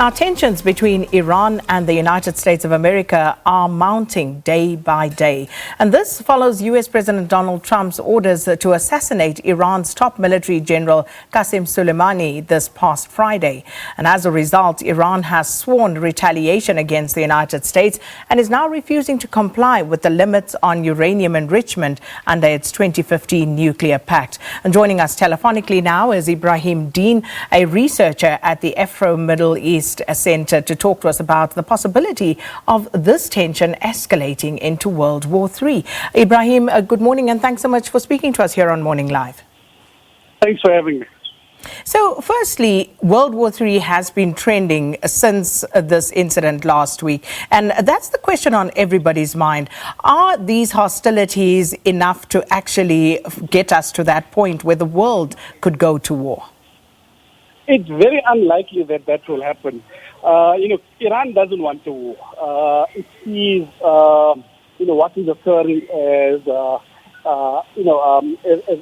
Now, tensions between Iran and the United States of America are mounting day by day. And this follows U.S. President Donald Trump's orders to assassinate Iran's top military general Qasem Soleimani this past Friday. And as a result, Iran has sworn retaliation against the United States and is now refusing to comply with the limits on uranium enrichment under its 2015 nuclear pact. And joining us telephonically now is Ebrahim Deen, a researcher at the Afro-Middle East Centre, to talk to us about the possibility of this tension escalating into World War III. Ebrahim, good morning, and thanks so much for speaking to us here on Morning Live. Thanks for having me. So, firstly, World War III has been trending since this incident last week, and that's the question on everybody's mind. Are these hostilities enough to actually get us to that point where the world could go to war? It's very unlikely that that will happen. Iran doesn't want a war. It sees, what is occurring as,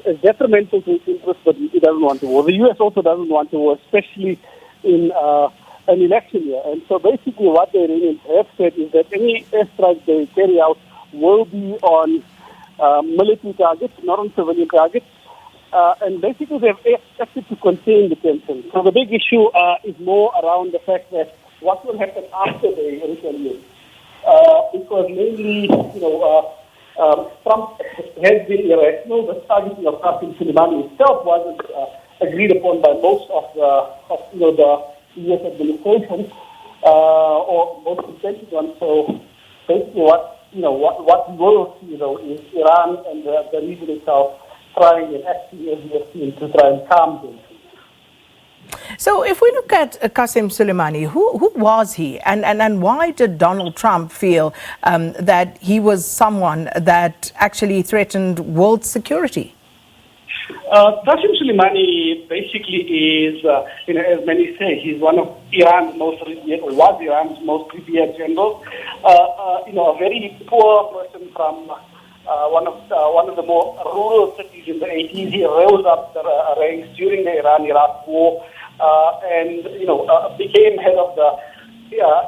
as detrimental to its interests, but it doesn't want a war. The U.S. also doesn't want a war, especially in an election year. And so basically what the Iranians have said is that any airstrikes they carry out will be on military targets, not on civilian targets. And basically they've acted to contain the tension. So the big issue is more around the fact that what will happen after they retaliate. Because mainly, Trump has been irrational. The targeting of Qasem Soleimani itself wasn't agreed upon by most of the U.S. administration or most consensus on. So basically, what we will see is Iran and the region itself trying and acting as we have seen to try and calm them. So if we look at Qasem Soleimani, who was he, and why did Donald Trump feel that he was someone that actually threatened world security? Qasem Soleimani basically is, as many say, he's one of Iran's most revered, or was Iran's most revered generals. A very poor person from one of the more rural cities in the 80s. He rose up the ranks during the Iran-Iraq War and became head of the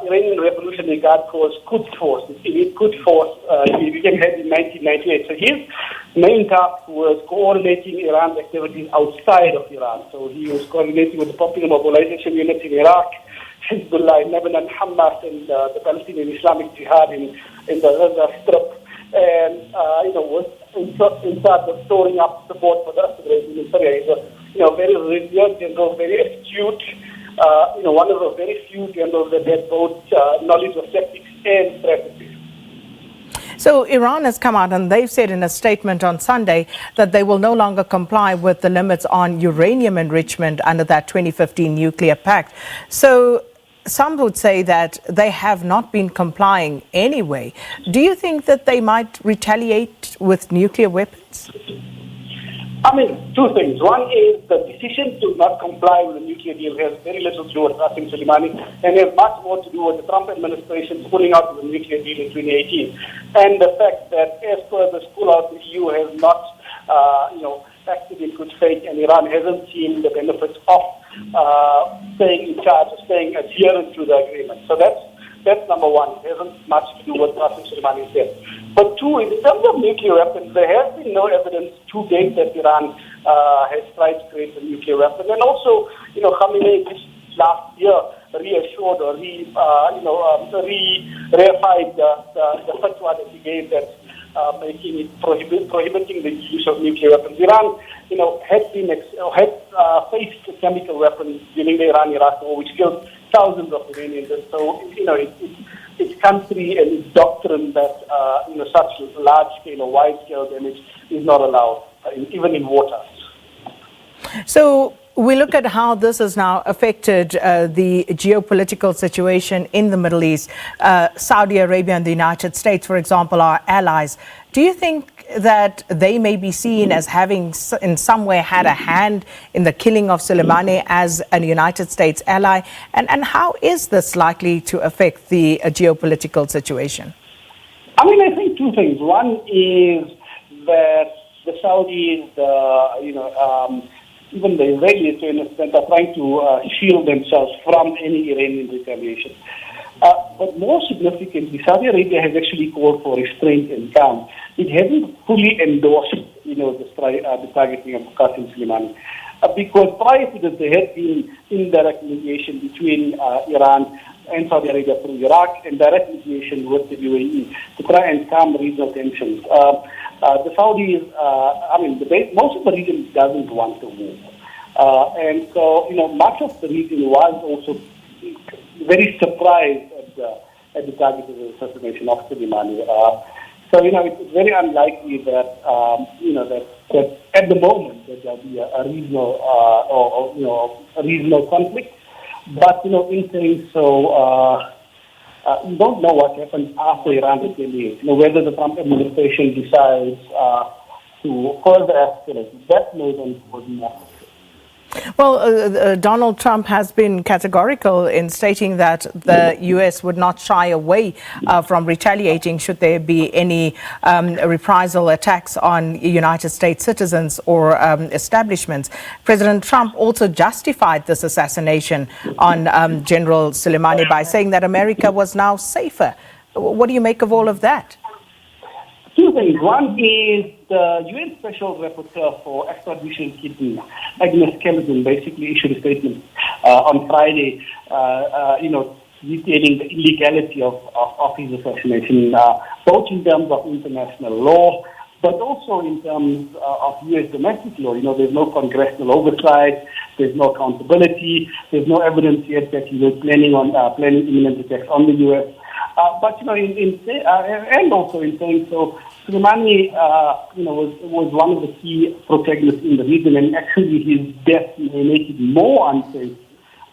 Iranian Revolutionary Guard Corps Quds Force. He became head in 1998. So his main task was coordinating Iran's activities outside of Iran. So he was coordinating with the Popular Mobilization Unit in Iraq, Hezbollah in Lebanon, Hamas, and the Palestinian Islamic Jihad in the Gaza Strip. And, was in charge of storing up support for the Assad in Syria. He's a very revered general, very astute, one of the very few generals that had both knowledge of tactics and strategy. So Iran has come out and they've said in a statement on Sunday that they will no longer comply with the limits on uranium enrichment under that 2015 nuclear pact. So some would say that they have not been complying anyway. Do you think that they might retaliate with nuclear weapons? I mean, two things. One is the decision to not comply with the nuclear deal has very little to do with Qasem Soleimani and has much more to do with the Trump administration pulling out of the nuclear deal in 2018. And the fact that as per the pull-out, the EU has not, acted in good faith, and Iran hasn't seen the benefits of staying in charge, staying adherent to the agreement. So that's number one. It hasn't much to do with what Qasem Soleimani said. But two, in terms of nuclear weapons, there has been no evidence to date that Iran has tried to create a nuclear weapon. And also, Khamenei just last year reassured or reified the fatwa that he gave that making it prohibiting the use of nuclear weapons. Iran, had faced chemical weapons during the Iran-Iraq War, which killed thousands of Iranians. And so, its country and its doctrine that such large-scale or wide-scale damage is not allowed, even in water. So we look at how this has now affected the geopolitical situation in the Middle East. Saudi Arabia and the United States, for example, are allies. Do you think that they may be seen as having in some way had a hand in the killing of Soleimani as a United States ally? And how is this likely to affect the geopolitical situation? I mean, I think two things. One is that the Saudis, even the Israelis, to an extent, are trying to shield themselves from any Iranian retaliation. But more significantly, Saudi Arabia has actually called for restraint and calm. It hasn't fully endorsed, the targeting of Qasem Soleimani. Because prior to this, there had been indirect mediation between Iran and Saudi Arabia through Iraq, and direct mediation with the UAE to try and calm regional tensions. The Saudis, most of the region doesn't want to move. And so, much of the region was also very surprised at the target of the assassination of Soleimani. So, it's very unlikely that, that at the moment that there'll be a regional, a regional conflict. But, in saying so, you don't know what happens after Iran retaliates. Whether the Trump administration decides to further escalate. That may then pose more. Well, Donald Trump has been categorical in stating that the U.S. would not shy away from retaliating should there be any reprisal attacks on United States citizens or establishments. President Trump also justified this assassination on General Soleimani by saying that America was now safer. What do you make of all of that? Two things. One is the UN Special Rapporteur for Extradition, Agnes Kellerman, basically issued a statement on Friday, detailing the illegality of his assassination, both in terms of international law, but also in terms of U.S. domestic law. There's no congressional oversight, there's no accountability, there's no evidence yet that he was planning imminent attacks on the U.S. But and also in saying so, Soleimani, was one of the key protagonists in the region, and actually his death may make it more unsafe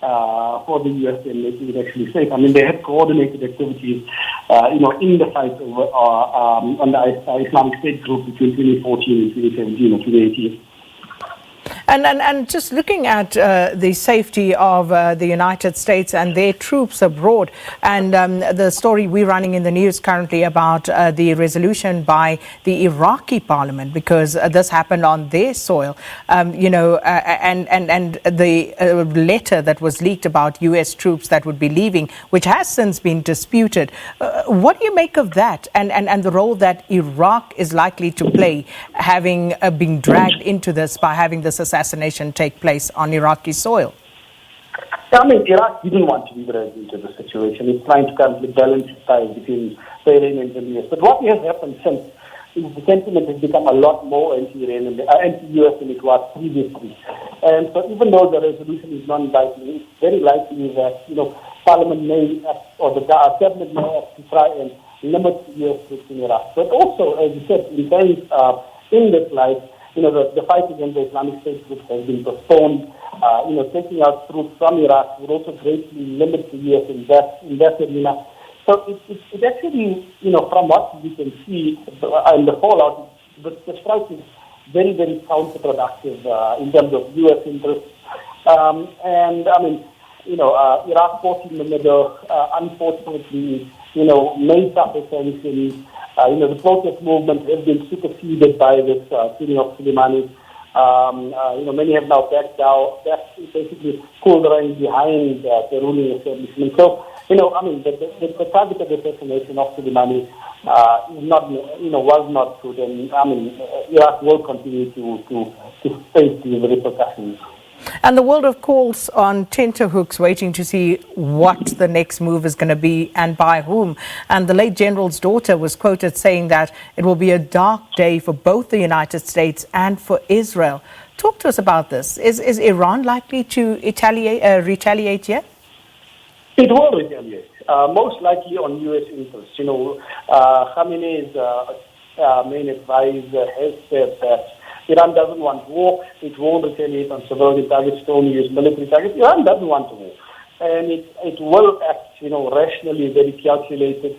for the U.S. than making it actually safe. They had coordinated activities, in the fight over on the Islamic State group between 2014 and 2017 or 2018. And just looking at the safety of the United States and their troops abroad, and the story we're running in the news currently about the resolution by the Iraqi parliament, because this happened on their soil, and the letter that was leaked about U.S. troops that would be leaving, which has since been disputed. What do you make of that and the role that Iraq is likely to play, having been dragged into this by having this assassination take place on Iraqi soil? Iraq didn't want to be dragged into the situation. It's trying to currently balance its ties between the Iranians and the US. But what has happened since is the sentiment has become a lot more anti-Iranian, anti-US than it was previously. And so even though the resolution is non-binding, it's very likely that, Parliament may, or the cabinet may have to try and limit US troops in Iraq. But also, as you said, in terms in this light, the fight against the Islamic State group has been postponed. Taking out troops from Iraq would also greatly limit the U.S. in that arena. So it actually, from what we can see in the fallout, the strike is very, very counterproductive in terms of U.S. interests. Iraq caught in the middle, unfortunately, may suffer sanctions. The protest movement has been superseded by this killing of Soleimani. Many have now backed out. That's basically pulled the rank behind the ruling establishment. So, the target of the assassination of Soleimani was not good, and Iraq will continue to face the repercussions. And the world, of course, on tenterhooks, waiting to see what the next move is going to be and by whom. And the late general's daughter was quoted saying that it will be a dark day for both the United States and for Israel. Talk to us about this. Is Iran likely to retaliate yet? It will retaliate, most likely on U.S. interests. Khamenei's main advisor has said that Iran doesn't want war. It won't retaliate on civilian targets, it only use military targets. Iran doesn't want war. And it will act, rationally, very calculated.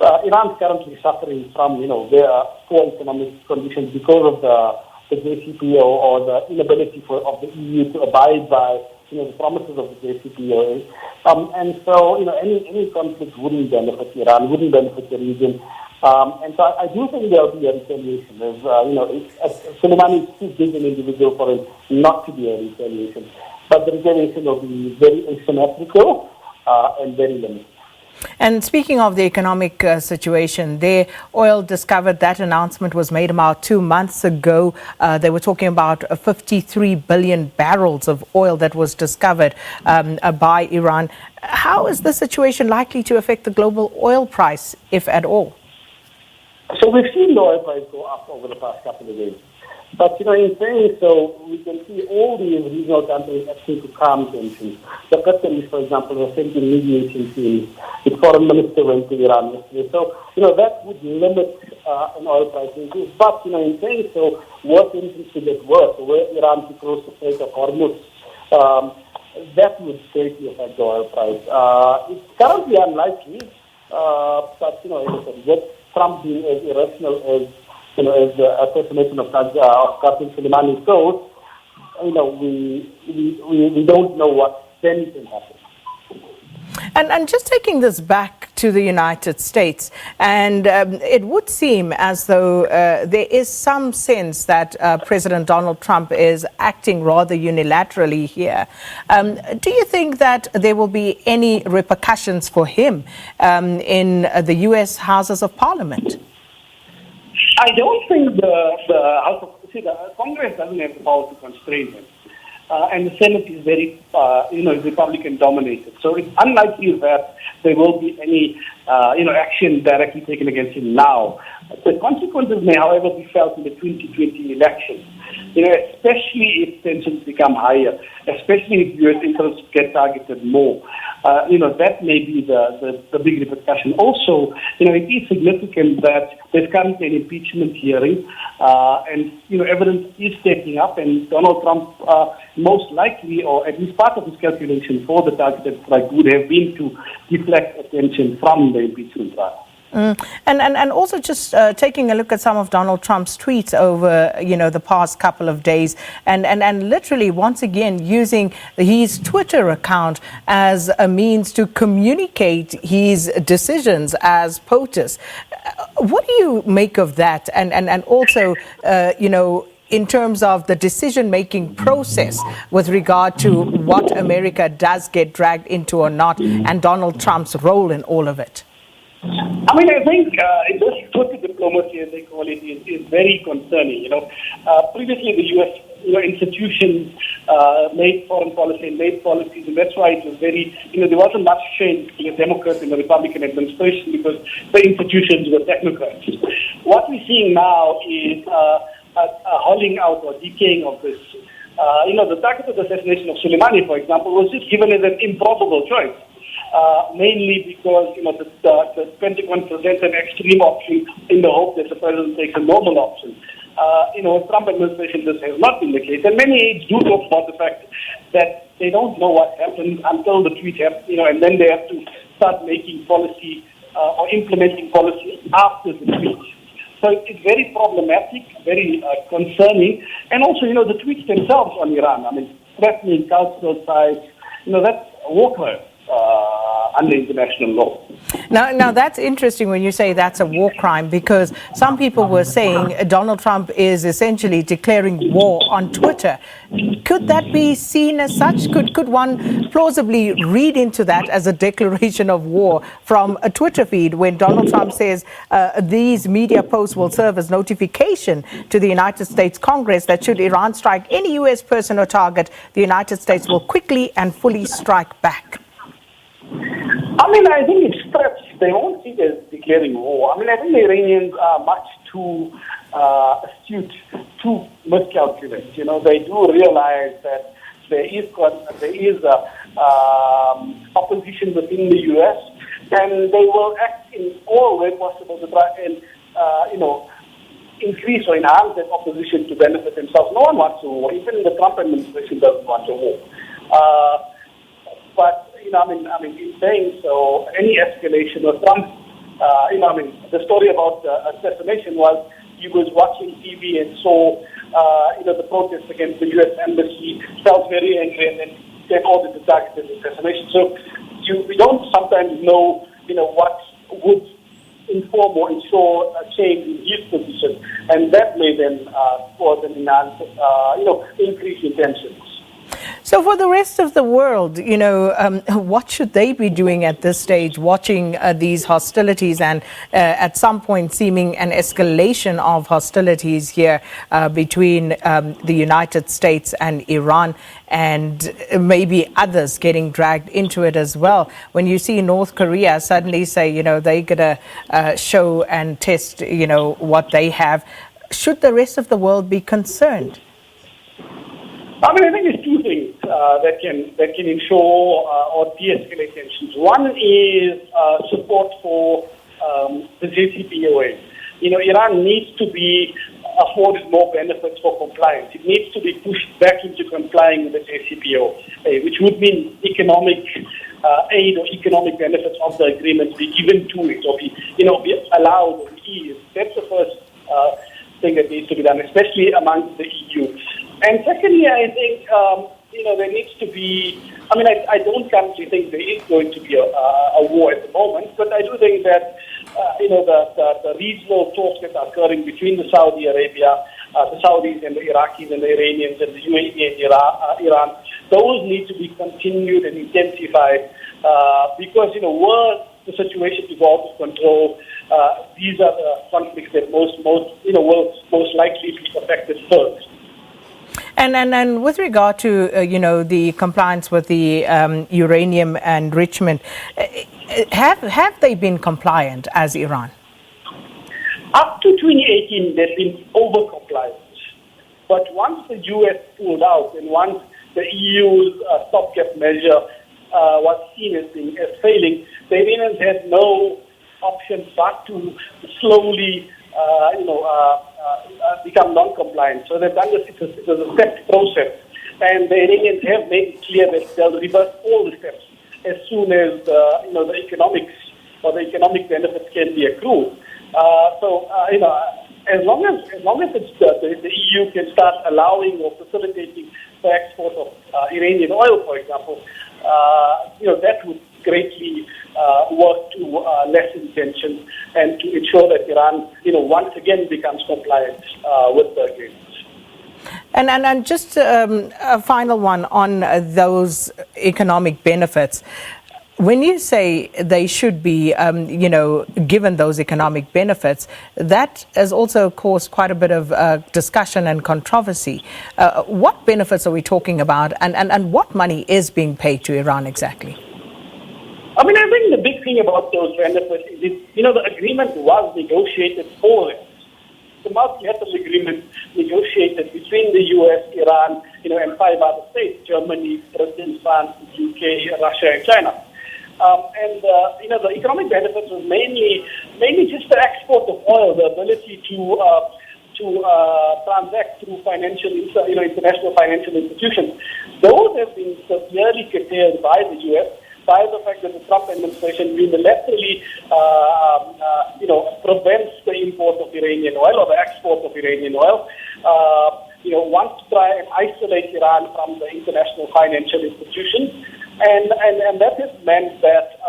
Iran is currently suffering from, their poor economic conditions because of the JCPOA or the inability of the EU to abide by, the promises of the JCPOA. And so, any conflict wouldn't benefit Iran, wouldn't benefit the region. And so I do think there will be a retaliation. Soleimani is too big an individual for it not to be a retaliation. But the retaliation will be very asymmetrical and very limited. And speaking of the economic situation, the oil discovered, that announcement was made about 2 months ago. They were talking about 53 billion barrels of oil that was discovered by Iran. How is the situation likely to affect the global oil price, if at all? So we've seen the oil price go up over the past couple of days. But, in saying so, we can see all these regional countries actually to calm tensions. The Qataris, for example, were sending mediation teams. The foreign minister went to Iran yesterday. So, that would limit an oil price increase. But, in saying so, war tensions should get worse. Were Iran to close the Strait of Hormuz, that would greatly affect the oil price. It's currently unlikely, but, with Trump being as irrational as the assassination of Qasem Soleimani goes, we don't know what then can happen. And just taking this back to the United States, and it would seem as though there is some sense that President Donald Trump is acting rather unilaterally here. Do you think that there will be any repercussions for him in the U.S. Houses of Parliament? I don't think the Congress doesn't have the power to constrain him. And the Senate is very, Republican dominated. So it's unlikely that there will be any, action directly taken against him now. The consequences may, however, be felt in the 2020 elections. Especially if tensions become higher, especially if U.S. interests get targeted more. That may be the big repercussion. Also, it is significant that there's currently an impeachment hearing, and, evidence is stepping up, and Donald Trump most likely, or at least part of his calculation for the targeted strike would have been to deflect attention from the impeachment trial. And also just taking a look at some of Donald Trump's tweets over, the past couple of days and literally once again using his Twitter account as a means to communicate his decisions as POTUS. What do you make of that? And also, in terms of the decision-making process with regard to what America does get dragged into or not, and Donald Trump's role in all of it? I think this Twitter diplomacy, as they call it, is very concerning. Previously the U.S. institutions made foreign policy and made policies, and that's why it was very, there wasn't much change between a Democrat and a Republican administration because the institutions were technocrats. What we're seeing now is a hollowing out or decaying of this. The targeted assassination of Soleimani, for example, was just given as an improbable choice. Mainly because, the Pentagon presents an extreme option in the hope that the president takes a normal option. Trump administration, this has not been the case. And many aides do talk about the fact that they don't know what happens until the tweet happens, and then they have to start making policy or implementing policy after the tweet. So it's very problematic, very concerning. And also, the tweets themselves on Iran, threatening cultural ties, that's a war crime. Under international law. Now that's interesting when you say that's a war crime, because some people were saying Donald Trump is essentially declaring war on Twitter. Could that be seen as such? Could one plausibly read into that as a declaration of war from a Twitter feed when Donald Trump says these media posts will serve as notification to the United States Congress that should Iran strike any U.S. person or target, the United States will quickly and fully strike back? I think it's threats. They won't see it as declaring war. I think the Iranians are much too astute, too miscalculate. They do realize that there is opposition within the U.S. and they will act in all way possible to try and, increase or enhance that opposition to benefit themselves. No one wants a war. Even the Trump administration doesn't want a war. But in saying so, any escalation or Trump, the story about the assassination was he was watching TV and saw, the protests against the U.S. embassy, felt very angry, and then they ordered the targeted assassination. So we don't sometimes know, what would inform or ensure a change in his position, and that may then cause an increase in tensions. So for the rest of the world, what should they be doing at this stage, watching these hostilities and at some point seeming an escalation of hostilities here between the United States and Iran, and maybe others getting dragged into it as well? When you see North Korea suddenly say, they're going to show and test, what they have, should the rest of the world be concerned? I think there's two things that can ensure or de-escalate tensions. One is support for the JCPOA. Iran needs to be afforded more benefits for compliance. It needs to be pushed back into complying with the JCPOA, which would mean economic aid or economic benefits of the agreement be given to it, or be allowed or eased. That's the first thing that needs to be done, especially amongst the EU. And secondly, I think, there needs to be, I don't currently think there is going to be a war at the moment, but I do think that, the regional talks that are occurring between the Saudi Arabia, the Saudis and the Iraqis and the Iranians and the UAE and Iran, those need to be continued and intensified because, were the situation evolves control, these are the conflicts that will most likely be affected first. And with regard to the compliance with the uranium enrichment, have they been compliant as Iran? Up to 2018, they've been over-compliant. But once the U.S. pulled out and once the EU's stopgap measure was seen as failing, the Iranians had no option but to slowly, become non-compliant. So they've done this. It was a stepped process, and the Iranians have made it clear that they'll reverse all the steps as soon as the economics or the economic benefits can be accrued. As long as the EU can start allowing or facilitating the export of Iranian oil, for example, that would greatly work to lessen tensions and to ensure that Iran, once again becomes compliant with the agreement. And just a final one on those economic benefits. When you say they should be, given those economic benefits, that has also caused quite a bit of discussion and controversy. What benefits are we talking about, and what money is being paid to Iran exactly? I think the big thing about those benefits is, the agreement was negotiated for it. The multilateral agreement negotiated between the U.S., Iran, and 5 other states: Germany, Britain, France, the UK, Russia, and China. The economic benefits was mainly just the export of oil, the ability to transact through international financial institutions. Those have been severely curtailed by the U.S. by the fact that the Trump administration unilaterally, prevents the import of Iranian oil or the export of Iranian oil. Wants to try and isolate Iran from the international financial institutions. And that has meant that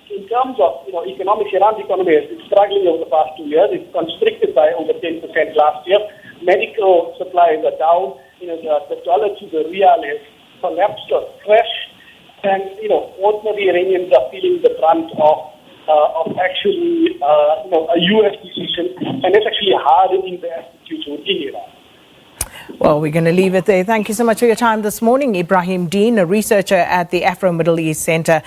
in terms of economics, Iran's economy has been struggling over the past 2 years. It's constricted by over 10% last year. Medical supplies are down. The dollar to the real has collapsed or crashed. And ordinary Iranians are feeling the brunt of actually a U.S. decision, and it's actually hardening the attitudes within Iran. Well, we're going to leave it there. Thank you so much for your time this morning. Ebrahim Deen, a researcher at the Afro-Middle East Centre.